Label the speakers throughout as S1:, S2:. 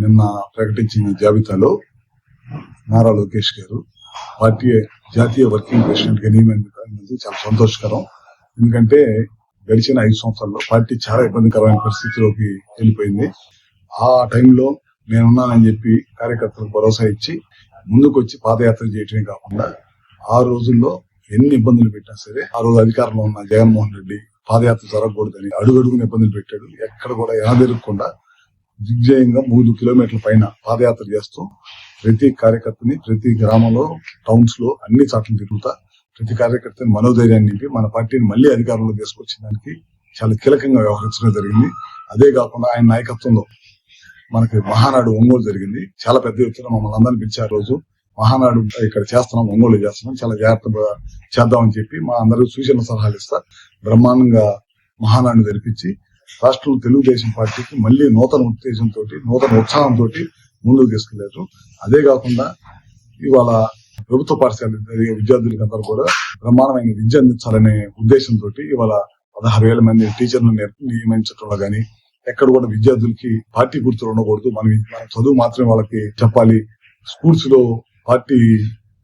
S1: నిన్న ప్రకటించిన జాబితాలో నారా లోకేష్ గారు పార్టీ జాతీయ వర్కింగ్ ప్రెసిడెంట్ గా నియమించడం చాలా సంతోషకరం. ఎందుకంటే గడిచిన 5 సంవత్సరాల్లో పార్టీ చాలా ఇబ్బందికరమైన పరిస్థితిలోకి వెళ్ళిపోయింది. ఆ టైంలో నేనున్నానని చెప్పి కార్యకర్తలకు భరోసా ఇచ్చి ముందుకు వచ్చి పాదయాత్ర చేయటమే కాకుండా ఆ రోజుల్లో ఎన్ని ఇబ్బందులు పెట్టినా సరే ఆ రోజు అధికారంలో ఉన్న జగన్మోహన్ రెడ్డి పాదయాత్ర జరగకూడదని అడుగడుగున ఇబ్బందులు పెట్టాడు. ఎక్కడ కూడా ఎనదిరగకుండా దిగ్విజయంగా 3 కిలోమీటర్ల పైన పాదయాత్ర చేస్తూ ప్రతి కార్యకర్తని ప్రతి గ్రామంలో టౌన్స్ లో అన్ని చోట్ల తిరుగుతా ప్రతి కార్యకర్తని మనోధైర్యాన్ని నింపి మన పార్టీని మళ్లీ అధికారంలో తీసుకొచ్చిన దానికి చాలా కీలకంగా వ్యవహరించడం జరిగింది. అదే కాకుండా ఆయన నాయకత్వంలో మనకి మహానాడు ఒంగోలు జరిగింది. చాలా పెద్ద ఎత్తున మమ్మల్ని అందరినీ పిలిచారు. రోజు మహానాడు ఇక్కడ చేస్తున్నాం, ఒంగోలు చేస్తున్నాం, చాలా జాగ్రత్తగా చేద్దామని చెప్పి మా అందరూ సూచనలు సలహాలు ఇస్తా బ్రహ్మాండంగా మహానాడు జరిపించి రాష్ట్రంలో తెలుగుదేశం పార్టీకి మళ్లీ నూతన ఉత్తేజంతో నూతన ఉత్సాహంతో ముందుకు తీసుకెళ్లారు. అదే కాకుండా ఇవాళ ప్రభుత్వ పాఠశాల విద్యార్థులకి అందరూ కూడా బ్రహ్మాండమైన విద్య అందించాలనే ఉద్దేశంతో ఇవాళ 16,000 మంది టీచర్లను నియమించడంలో గానీ ఎక్కడ కూడా విద్యార్థులకి పార్టీ గుర్తులు ఉండకూడదు, మన చదువు మాత్రమే వాళ్ళకి చెప్పాలి, స్కూల్స్ లో పార్టీ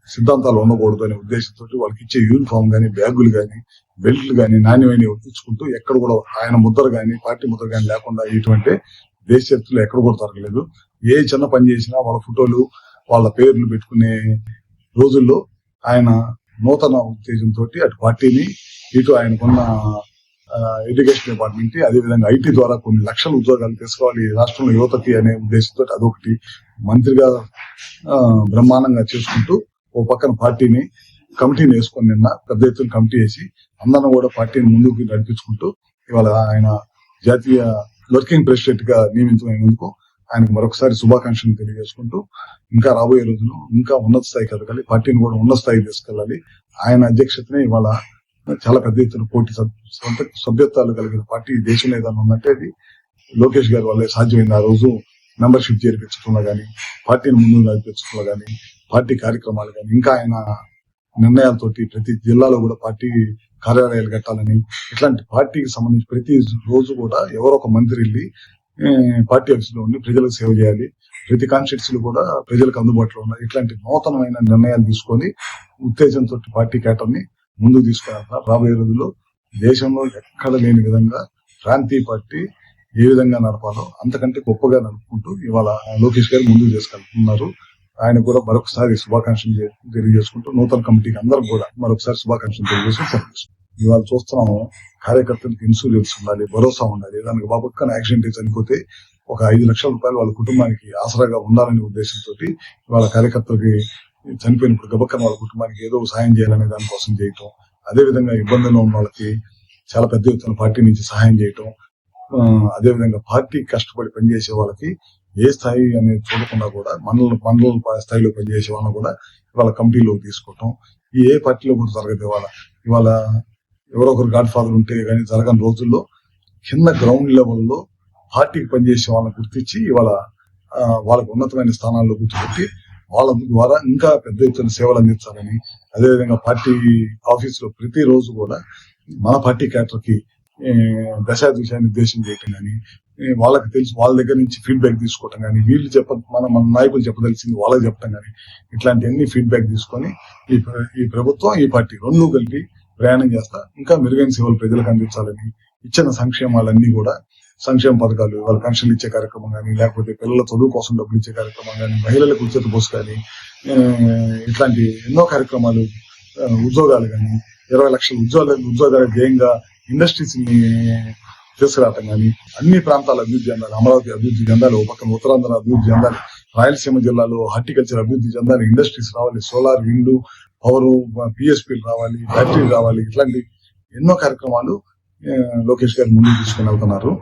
S1: సిద్ధాంతాలు ఉండకూడదు అనే ఉద్దేశంతో వాళ్ళకి ఇచ్చే యూనిఫామ్ గానీ బ్యాగులు గానీ బెల్ట్లు గానీ నాణ్యమైన ఇచ్చుకుంటూ ఎక్కడ కూడా ఆయన ముద్ర గానీ పార్టీ ముద్ర గానీ లేకుండా ఇటువంటి దేశ చరిత్రలో ఎక్కడ కూడా దొరకలేదు. ఏ చిన్న పని చేసినా వాళ్ళ ఫోటోలు వాళ్ళ పేర్లు పెట్టుకునే రోజుల్లో ఆయన నూతన ఉత్తేజంతో అటు పార్టీని ఇటు ఆయనకున్న ఎడ్యుకేషన్ డిపార్ట్మెంట్ అదేవిధంగా ఐటీ ద్వారా కొన్ని లక్షల ఉద్యోగాలు తీసుకోవాలి రాష్ట్రంలో యువతకి అనే ఉద్దేశంతో అదొకటి మంత్రిగా బ్రహ్మాండంగా చేసుకుంటూ ఓ పక్కన పార్టీని కమిటీని వేసుకొని నిన్న పెద్ద ఎత్తున కమిటీ వేసి అందరిని కూడా పార్టీని ముందుకు నడిపించుకుంటూ ఇవాళ ఆయన జాతీయ వర్కింగ్ ప్రెసిడెంట్ గా నియమించమైనందుకు ఆయనకు మరొకసారి శుభాకాంక్షలు తెలియజేసుకుంటూ ఇంకా రాబోయే రోజుల్లో ఇంకా ఉన్నత స్థాయికి ఎదగాలి, పార్టీని కూడా ఉన్నత స్థాయికి తీసుకెళ్లాలి. ఆయన అధ్యక్షతనే ఇవాళ చాలా పెద్ద ఎత్తున పోటీ సభ్యత్వాలు కలిగిన పార్టీ దేశంలో ఏదైనా ఉందంటే అది లోకేష్ గారి వల్లే సాధ్యమైంది. ఆ రోజు మెంబర్షిప్ చేర్పించడంలో గానీ పార్టీని ముందు నడిపించడంలో గానీ పార్టీ కార్యక్రమాలు గానీ ఇంకా ఆయన నిర్ణయాలతోటి ప్రతి జిల్లాలో కూడా పార్టీ కార్యాలయాలు కట్టాలని ఇట్లాంటి పార్టీకి సంబంధించి ప్రతి రోజు కూడా ఎవరో ఒక మంత్రి వెళ్ళి పార్టీ ఆఫీస్ లో ఉండి ప్రజలకు సేవ చేయాలి, ప్రతి కాన్స్టిట్యూన్సీలు కూడా ప్రజలకు అందుబాటులో ఉన్నాయి. ఇట్లాంటి నూతనమైన నిర్ణయాలు తీసుకొని ఉత్తేజంతో పార్టీ కేటర్ని ముందుకు తీసుకున్నారు. రాబోయే రోజుల్లో దేశంలో ఎక్కడ లేని విధంగా ప్రాంతీయ పార్టీ ఏ విధంగా నడపాలో అంతకంటే గొప్పగా నడుపుకుంటూ ఇవాళ లోకేష్ గారు ముందుకు తీసుకెళ్తున్నారు. ఆయన కూడా మరొకసారి శుభాకాంక్షలు తెలియజేసుకుంటూ నూతన కమిటీకి అందరూ కూడా మరొకసారి శుభాకాంక్షలు తెలియజేసుకుంటూ ఇవాళ చూస్తున్నాము కార్యకర్తలకు ఇన్సూరెన్స్ ఉండాలి, భరోసా ఉండాలి. దానికి బాబక్కన యాక్సిడెంట్ చనిపోతే ఒక 5 లక్షల రూపాయలు వాళ్ళ కుటుంబానికి ఆసరాగా ఉండాలనే ఉద్దేశంతో ఇవాళ కార్యకర్తలకి చనిపోయినప్పుడు గబక్కన వాళ్ళ కుటుంబానికి ఏదో సాయం చేయాలనే దానికోసం చేయటం, అదేవిధంగా ఇబ్బందుల్లో ఉన్న వాళ్ళకి చాలా పెద్ద ఎత్తున పార్టీ నుంచి సహాయం చేయటం, అదేవిధంగా పార్టీ కష్టపడి పనిచేసే వాళ్ళకి ఏ స్థాయి అనేది చూడకుండా కూడా మండల స్థాయిలో పనిచేసే వాళ్ళని కూడా ఇవాళ కమిటీలోకి తీసుకోవటం ఏ పార్టీలో కూడా జరగదు. ఇవాళ ఎవరో ఒకరు గాడ్ ఫాదర్ ఉంటే కానీ జరగని రోజుల్లో కింద గ్రౌండ్ లెవెల్లో పార్టీకి పనిచేసే వాళ్ళని గుర్తించి ఇవాళ వాళ్ళకి ఉన్నతమైన స్థానాల్లో గుర్తుపెట్టి వాళ్ళ ద్వారా ఇంకా పెద్ద ఎత్తున సేవలు అందించాలని, అదేవిధంగా పార్టీ ఆఫీస్ లో ప్రతి రోజు కూడా మన పార్టీ క్యాడర్ కి దశా నిర్దేశం చేయటం కానీ వాళ్ళకి తెలిసి వాళ్ళ దగ్గర నుంచి ఫీడ్బ్యాక్ తీసుకోవటం కానీ వీళ్ళు మన నాయకులు చెప్పదలిసింది వాళ్ళకి చెప్పడం కానీ ఇట్లాంటి అన్ని ఫీడ్బ్యాక్ తీసుకొని ఈ ప్రభుత్వం ఈ పార్టీ రెండు కలిపి ప్రయాణం చేస్తా ఇంకా మెరుగైన సేవలు ప్రజలకు అందించాలని ఇచ్చిన సంక్షేమాలన్నీ కూడా సంక్షేమ పథకాలు వాళ్ళ పెన్షన్లు ఇచ్చే కార్యక్రమం కానీ లేకపోతే పిల్లల చదువు కోసం డబ్బులు ఇచ్చే కార్యక్రమం కానీ మహిళలకు ఉచిత బస్సు కానీ ఇట్లాంటి ఎన్నో కార్యక్రమాలు ఉద్యోగాలు కానీ 20 లక్షల ఉద్యోగాల ధ్యేయంగా ఇండస్ట్రీస్ ని తీసుకురావటం కానీ అన్ని ప్రాంతాల అభివృద్ధి చెందాలి, అమరావతి అభివృద్ధి చెందాలి, ఒక పక్కన ఉత్తరాంధ్ర అభివృద్ధి చెందాలి, రాయలసీమ జిల్లాలో హార్టికల్చర్ అభివృద్ధి చెందాలి, ఇండస్ట్రీస్ రావాలి, సోలార్ విండ్ పవర్ పిఎస్పీలు రావాలి, బ్యాటరీ రావాలి, ఇట్లాంటి ఎన్నో కార్యక్రమాలు లోకేష్ గారు ముందుకు తీసుకుని వెళ్తున్నారు.